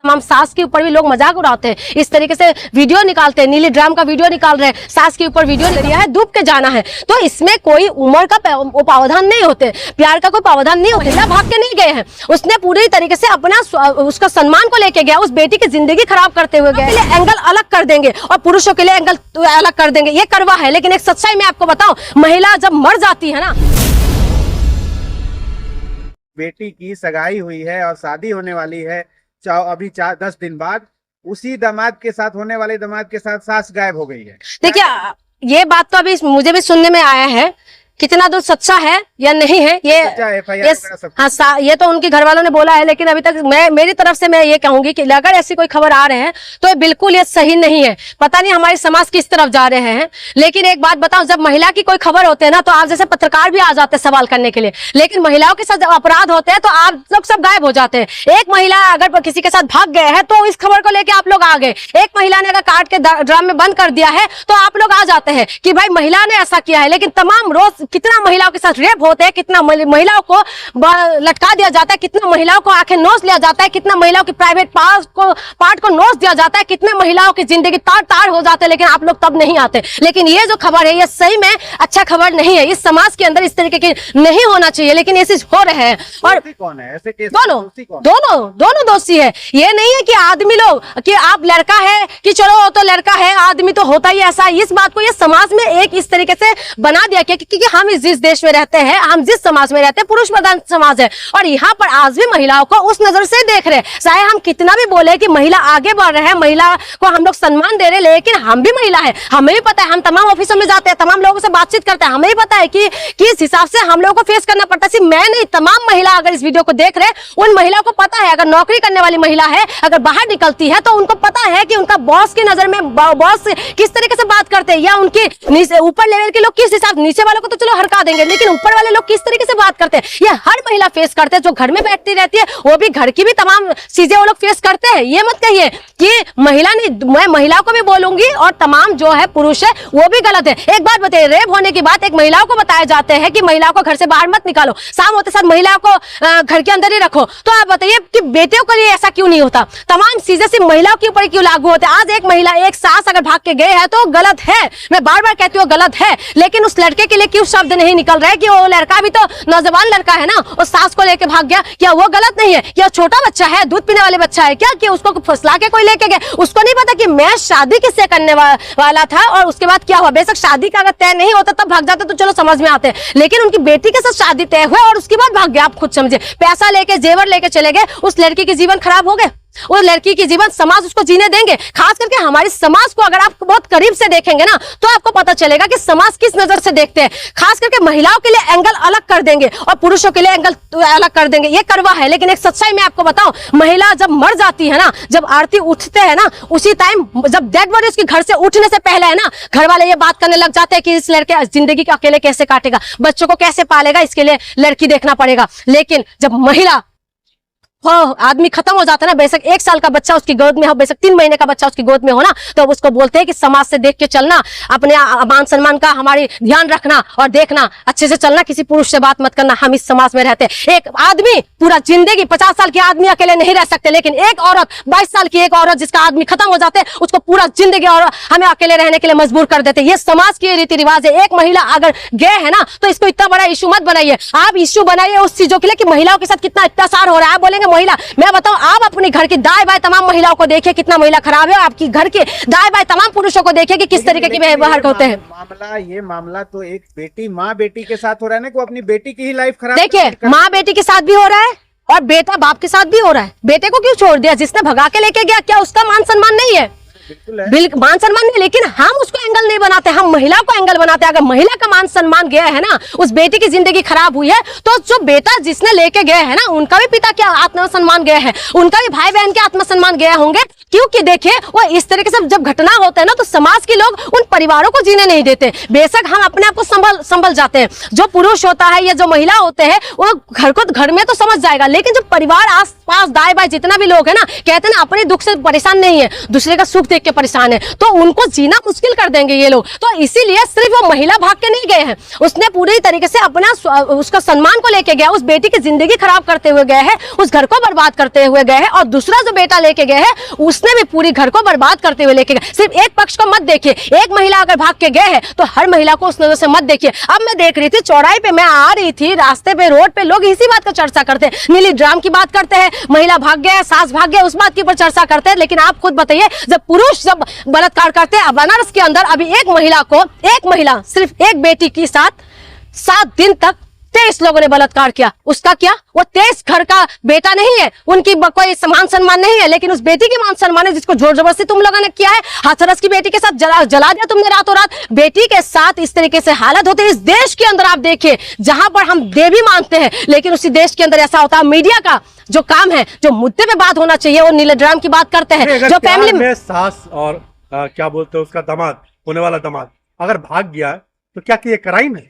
हम सास के ऊपर भी लोग मजाक उड़ाते हैं, इस तरीके से वीडियो निकालते हैं, नीली ड्राम का वीडियो निकाल रहे हैं, सास के ऊपर वीडियो ले लिया है, डूब के जाना है। तो इसमें कोई उम्र का प्रावधान नहीं होते, प्यार का कोई प्रावधान नहीं होता। भाग के नहीं गए हैं, उसने पूरी तरीके से अपना उसका सम्मान को लेके गया, उस बेटी की जिंदगी खराब करते हुए गए। एंगल अलग कर देंगे और पुरुषों के लिए एंगल अलग कर देंगे, ये करवा है। लेकिन एक सच्चाई मैं आपको बताऊं, महिला जब मर जाती है ना, बेटी की सगाई हुई है और शादी होने वाली है अभी 4-10 दिन बाद, उसी दामाद के साथ, होने वाले दामाद के साथ सास गायब हो गई है। देखिए ये बात तो अभी मुझे भी सुनने में आया है, कितना दूर सच्चा है या नहीं है ये तो उनके घर वालों ने बोला है। लेकिन अभी तक मेरी तरफ से मैं ये कहूंगी कि अगर ऐसी कोई खबर आ रहे हैं तो बिल्कुल ये सही नहीं है। पता नहीं हमारे समाज किस तरफ जा रहे हैं। लेकिन एक बात बताओ, जब महिला की कोई खबर होते है ना, तो आप जैसे पत्रकार भी आ जाते हैं सवाल करने के लिए, लेकिन महिलाओं के साथ जब अपराध होते हैं तो आप लोग सब गायब हो जाते हैं। एक महिला अगर किसी के साथ भाग गए हैं तो इस खबर को लेकर आप लोग आ गए। एक महिला ने अगर काट के ड्राम में बंद कर दिया है तो आप लोग आ जाते हैं कि भाई महिला ने ऐसा किया है। लेकिन तमाम रोज कितना महिलाओं के साथ रेप होते हैं, कितना महिलाओं को लटका दिया जाता है, कितना महिलाओं को आंखें नोच लिया जाता है, कितना महिलाओं की प्राइवेट पार्ट को नोच दिया जाता है, कितने महिलाओं की जिंदगी तार तार हो जाते हैं। लेकिन आप लोग तब नहीं आते। लेकिन ये जो खबर है ये सही में अच्छा खबर नहीं है। इस समाज के अंदर इस तरीके की नहीं होना चाहिए, लेकिन ये चीज हो रहे हैं। और कौन है ऐसे केस? दोनों दोषी है। ये नहीं है कि आदमी लोग कि आप लड़का है कि चलो तो लड़का है, आदमी तो होता ही ऐसा। इस बात को ये समाज में एक इस तरीके से बना दिया क्योंकि हम जिस देश में रहते हैं, हम जिस समाज में रहते हैं, पुरुष प्रधान समाज है, और यहाँ पर आज भी महिलाओं को उस नजर से देख रहे हैं। चाहे हम कितना भी बोले कि महिला आगे बढ़ रहे हैं, महिला को हम लोग सम्मान दे रहे हैं, लेकिन हम भी महिला है। हमें भी पता है, हम तमाम ऑफिसों में जाते हैं, तमाम लोगों से बातचीत करते हैं, हमें भी पता है कि किस हिसाब से हम लोगों को फेस करना पड़ता है। सिर्फ मैं नहीं, तमाम महिला अगर इस वीडियो को देख रहे हैं, उन महिलाओं को पता है। अगर नौकरी करने वाली महिला है, अगर बाहर निकलती है, तो उनको पता है कि उनका बॉस की नजर में बॉस किस तरीके से बात करते हैं, या उनके नीचे ऊपर लेवल के लोग किस हिसाब, नीचे वालों को तो चलो हरका देंगे, लेकिन ऊपर वाले लोग किस तरीके से बात करते हैं, ये हर महिला फेस करते हैं। जो घर में बैठती रहती है वो भी घर की भी तमाम चीजें वो लोग फेस करते हैं। ये मत कहिए कि महिला नहीं, मैं महिला को भी बोलूंगी और तमाम जो है पुरुष है वो भी गलत है। एक बात बताइए, रेप होने की बात एक महिलाओं को बताए जाते हैं कि महिलाओं को घर से बाहर मत निकालो, शाम होते साथ महिलाओं को घर के अंदर ही रखो। तो आप बताइए कि बेटियों के लिए ऐसा क्यों नहीं होता? तमाम चीजें सिर्फ महिलाओं के ऊपर क्यों लागू होते हैं? आज एक महिला, एक सास अगर भाग के गए हैं तो गलत है, मैं बार बार कहती हूँ गलत है। लेकिन उस लड़के के लिए क्यों शब्द नहीं निकल रहे कि वो लड़का भी तो नौजवान लड़का है ना, और सास को लेके भाग गया, क्या वो गलत नहीं है? क्या छोटा बच्चा है, दूध पीने वाले बच्चा है क्या, कि उसको फसला के कोई लेके गए? उसको नहीं पता कि मैं शादी किससे करने वाला था और उसके बाद क्या हुआ। बेशक शादी का अगर तय नहीं होता तब भाग जाते तो चलो समझ में आते, लेकिन उनकी बेटी के साथ शादी तय हुआ और उसके बाद भाग गया। आप खुद समझे, पैसा लेके, जेवर लेके चले गए, उस लड़की के जीवन खराब हो गए, वो लड़की की जीवन समाज उसको जीने देंगे? खास करके हमारे समाज को अगर आप बहुत करीब से देखेंगे ना, तो आपको पता चलेगा कि समाज किस नजर से देखते हैं। खास करके महिलाओं के लिए एंगल अलग कर देंगे और पुरुषों के लिए एंगल अलग कर देंगे, ये करवा है। लेकिन एक सच्चाई मैं आपको बताऊं, महिला जब मर जाती है ना, जब आरती उठते हैं ना, उसी टाइम जब डेड बॉडी उसके घर से उठने से पहले है ना, घर वाले ये बात करने लग जाते हैं कि इस लड़के जिंदगी को अकेले कैसे काटेगा, बच्चों को कैसे पालेगा, इसके लिए लड़की देखना पड़ेगा। लेकिन जब महिला आदमी खत्म हो जाता है ना, बेशक 1 साल का बच्चा उसकी गोद में हो, बेशक 3 महीने का बच्चा उसकी गोद में हो ना, तो उसको बोलते हैं कि समाज से देख के चलना, अपने मान सम्मान का हमारी ध्यान रखना और देखना, अच्छे से चलना, किसी पुरुष से बात मत करना। हम इस समाज में रहते हैं। एक आदमी पूरा जिंदगी, 50 साल की आदमी अकेले नहीं रह सकते, लेकिन एक औरत, 22 साल की एक औरत जिसका आदमी खत्म हो जाते हैं, उसको पूरा जिंदगी और हमें अकेले रहने के लिए मजबूर कर देते हैं। ये समाज की रीति रिवाज है। एक महिला अगर गए है ना, तो इसको इतना बड़ा इशू मत बनाइए। आप इशू बनाइए उस चीजों के लिए कि महिलाओं के सासाथ कितना अत्याचार हो रहा है। आप बोलेंगे महिला, मैं बताऊं, आप अपने घर की दाएं बाएं तमाम महिलाओं को देखिए, कितना महिला खराब है। आपकी घर के दाएं बाएं तमाम पुरुषों को देखिए कि किस तरीके के व्यवहार होते हैं। ये मामला तो एक बेटी, माँ बेटी के साथ हो रहा है ना, को अपनी बेटी की ही लाइफ खराब। देखिए, माँ बेटी के साथ भी हो रहा है और बेटा बाप के साथ भी हो रहा है। बेटे को क्यों छोड़ दिया? जिसने भगा के लेके गया, क्या उसका मान सम्मान नहीं है? बिल्कुल मान सम्मान नहीं, लेकिन हम उसको एंगल नहीं बनाते, हम महिला को एंगल बनाते हैं। अगर महिला का मान सम्मान गया है ना, उस बेटी की जिंदगी खराब हुई है, तो जो बेटा जिसने लेके गए है ना, उनका भी पिता के आत्मसम्मान गया है, उनका भी भाई बहन के आत्मसम्मान गया होंगे क्योंकि देखिए वो इस तरीके से जब घटना होता है ना तो समाज के लोग उन परिवारों को जीने नहीं देते। बेशक हम अपने आप को संभल जाते हैं, जो पुरुष होता है या जो महिला होते हैं वो घर में तो समझ जाएगा, लेकिन जो परिवार आस पास दाएं बाएं जितना भी लोग है ना, कहते हैं ना अपने दुख से परेशान नहीं है, दूसरे का सुख देख के परेशान है, तो उनको जीना मुश्किल कर देंगे ये लोग। तो इसीलिए सिर्फ वो महिला भाग के नहीं गए हैं, उसने पूरी तरीके से अपना उसका सम्मान को लेके गया, उस बेटी की जिंदगी खराब करते हुए गए हैं, उस घर को बर्बाद करते हुए गए हैं, और दूसरा जो बेटा लेके गए हैं उसने भी पूरी घर को बर्बाद करते हुए लेके गए। सिर्फ एक पक्ष को मत देखिए, एक महिला अगर भाग के गए हैं तो हर महिला को उस नजर से मत देखिए। अब मैं देख रही थी चौराहे पे, मैं आ रही थी रास्ते पे, रोड पे लोग इसी बात का चर्चा करते हैं, नीली ड्राम की बात करते हैं, महिला भाग गया, सास भाग गया, उस बात के ऊपर चर्चा करते हैं। लेकिन आप खुद बताइए, जब पुरुष जब बलात्कार करते हैं, बनारस के अंदर अभी एक महिला सिर्फ एक बेटी के साथ 7 दिन तक 23 लोगों ने बलात्कार किया। उसका क्या, वो 23 घर का बेटा नहीं है, उनकी कोई मान सम्मान नहीं है, लेकिन उस बेटी की मान सम्मान है जिसको जोर जबरदस्ती तुम लोगों ने किया है। हाथरस की बेटी के साथ जला दिया तुमने रातों रात। बेटी के साथ इस तरीके से हालत होती है इस देश के अंदर। आप देखिए, जहां पर हम देवी मानते हैं, लेकिन उसी देश के अंदर ऐसा होता है। मीडिया का जो काम है, जो मुद्दे पे बात होना चाहिए, वो नीले ड्राम की बात करते हैं। जो फैमिली में सास और क्या बोलते हैं उसका दामाद, होने वाला दामाद अगर भाग गया तो क्या ये क्राइम है?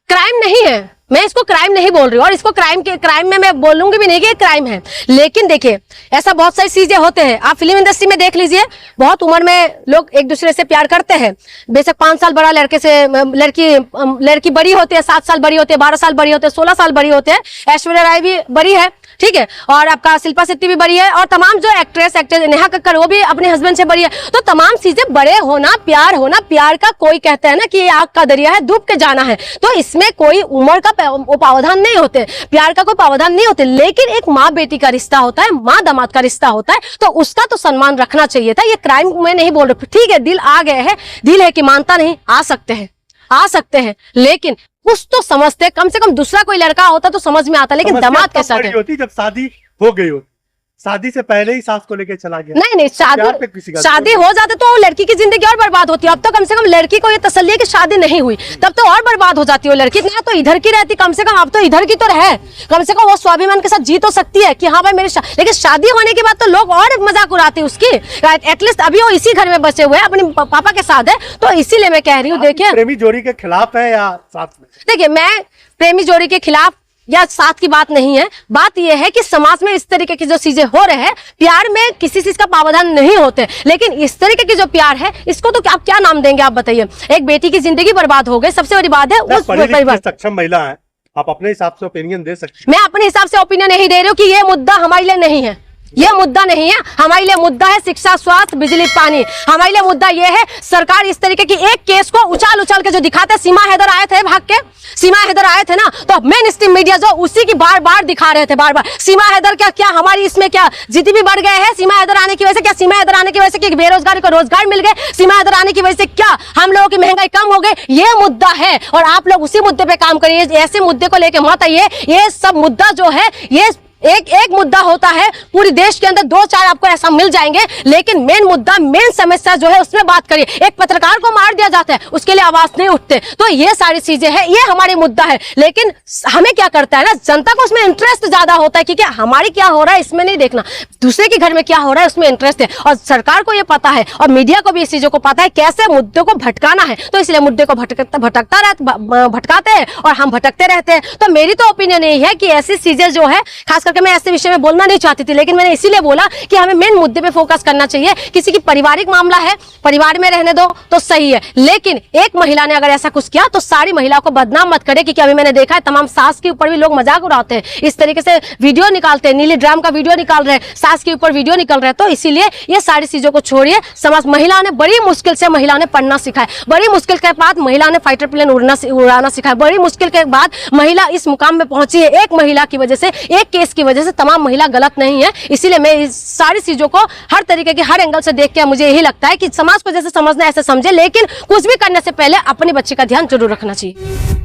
क्राइम नहीं है, मैं इसको क्राइम नहीं बोल रही हूँ, और इसको क्राइम में मैं बोलूंगी भी नहीं कि ये क्राइम है। लेकिन देखिए, ऐसा बहुत सारी चीजें होते हैं। आप फिल्म इंडस्ट्री में देख लीजिए, बहुत उम्र में लोग एक दूसरे से प्यार करते हैं। बेशक 5 साल बड़ा लड़के से लड़की बड़ी होती है, 7 साल बड़ी होती है, 12 साल बड़ी होती है, 16 साल बड़ी होते हैं। ऐश्वर्या राय भी बड़ी है, ठीक है, और आपका शिल्पा शेट्टी भी बड़ी है, और तमाम जो एक्ट्रेस नेहा कक्कड़ वो भी अपने हस्बैंड से बड़ी है। तो तमाम चीजें, बड़े होना, प्यार का कोई कहता है ना कि ये आग का दरिया है, डूब के जाना है, तो इसमें कोई उम्र का प्रावधान नहीं होते, प्यार का कोई प्रावधान नहीं होते। लेकिन एक माँ बेटी का रिश्ता होता है, माँ दामाद का रिश्ता होता है, तो उसका तो सम्मान रखना चाहिए था। ये क्राइम मैं नहीं बोल रही, ठीक है, दिल आ गए हैं, दिल है कि मानता नहीं, आ सकते हैं, लेकिन कुछ तो समझते, कम से कम दूसरा कोई लड़का होता तो समझ में आता, लेकिन दामाद के साथ होती जब शादी हो गई हो, शादी से पहले ही सास को लेके चला गया। नहीं, शादी हो जाते तो लड़की की जिंदगी और बर्बाद होती है। अब तो कम से कम लड़की को ये तसल्ली है कि शादी नहीं हुई, तब तो और बर्बाद हो जाती है वो लड़की। ना तो इधर की रहती, कम से कम अब तो इधर की तो रहे, कम से कम वो स्वाभिमान के साथ जी तो सकती है कि हाँ भाई मेरी लेकिन शादी होने के बाद तो लोग और मजाक उड़ाते हैं उसकी। एटलीस्ट अभी वो इसी घर में बचे हुए हैं, अपने पापा के साथ है, तो इसीलिए मैं कह रही हूँ। देखिए, प्रेमी जोड़ी के खिलाफ है या साथ में? देखिए, मैं प्रेमी जोड़ी के खिलाफ या साथ की बात नहीं है, बात यह है कि समाज में इस तरीके की जो चीजें हो रहे हैं, प्यार में किसी चीज का प्रावधान नहीं होते, लेकिन इस तरीके की जो प्यार है, इसको तो आप क्या नाम देंगे? आप बताइए। एक बेटी की जिंदगी बर्बाद हो गई, सबसे बड़ी बात है उस परिवार। सक्षम महिला है, आप अपने हिसाब से ओपिनियन दे सकते हैं। मैं अपने हिसाब से ओपिनियन नहीं दे रही हूँ कि ये मुद्दा हमारे लिए नहीं है, ये मुद्दा नहीं है। हमारे लिए मुद्दा है शिक्षा, स्वास्थ्य, बिजली, पानी। हमारे लिए मुद्दा ये है, सरकार इस तरीके की एक केस को उछाल के जो दिखाते हैं। सीमा हैदर आए थे भाग के, सीमा हैदर आए थे ना, तो मेन स्ट्रीम मीडिया जो उसी की बार दिखा रहे थे, बार सीमा हैदर क्या हमारी इसमें क्या जीडीपी बढ़ गए हैं? सीमा हैदर आने की वजह से क्या? सीमा हैदर आने की वजह से बेरोजगारी को रोजगार मिल गए? सीमा हैदर आने की वजह से क्या हम लोगों की महंगाई कम हो गई? ये मुद्दा है, और आप लोग उसी मुद्दे पे काम करिए, ऐसे मुद्दे को लेके मत आइए। ये सब मुद्दा जो है, ये एक मुद्दा होता है, पूरी देश के अंदर 2-4 आपको ऐसा मिल जाएंगे, लेकिन मेन मुद्दा, मेन समस्या जो है उसमें बात करिए। एक पत्रकार को मार दिया जाता है, उसके लिए आवाज नहीं उठते, तो ये सारी चीजें हैं, ये हमारे मुद्दा है। लेकिन हमें क्या करता है ना, जनता को उसमें इंटरेस्ट ज्यादा होता है, क्योंकि हमारी क्या हो रहा है इसमें नहीं देखना, दूसरे के घर में क्या हो रहा है उसमें इंटरेस्ट है। और सरकार को ये पता है, और मीडिया को भी इस चीजों को पता है कैसे मुद्दे को भटकाना है, तो इसलिए मुद्दे को भटकाते हैं और हम भटकते रहते हैं। तो मेरी तो ओपिनियन यही है कि ऐसी चीजें जो है, खास करके मैं ऐसे विषय में बोलना नहीं चाहती थी, लेकिन मैंने इसीलिए बोला कि हमें मेन मुद्दे पे फोकस करना चाहिए। किसी की पारिवारिक मामला है, परिवार में रहने दो तो सही है, लेकिन एक महिला ने अगर ऐसा कुछ किया तो सारी महिला को बदनाम मत करे। क्योंकि अभी मैंने देखा है तमाम सास के ऊपर भी लोग मजाक उड़ाते हैं, इस तरीके से वीडियो निकालते हैं, नीली ड्राम का वीडियो निकाल रहे हैं, सास के ऊपर वीडियो निकल रहे हैं। तो इसीलिए ये सारी चीजों को छोड़िए। समाज, महिला ने बड़ी मुश्किल से महिला ने पढ़ना सीखा है, बड़ी मुश्किल के बाद महिला ने फाइटर प्लेन उड़ाना सीखा है, बड़ी मुश्किल के बाद महिला इस मुकाम में पहुंची है। एक महिला की वजह से, एक केस की वजह से तमाम महिला गलत नहीं है। इसीलिए मैं इस सारी चीजों को हर तरीके के, हर एंगल से देख के मुझे यही लगता है कि समाज को जैसे समझना है ऐसे समझे, लेकिन कुछ भी करने से पहले अपने बच्चे का ध्यान जरूर रखना चाहिए।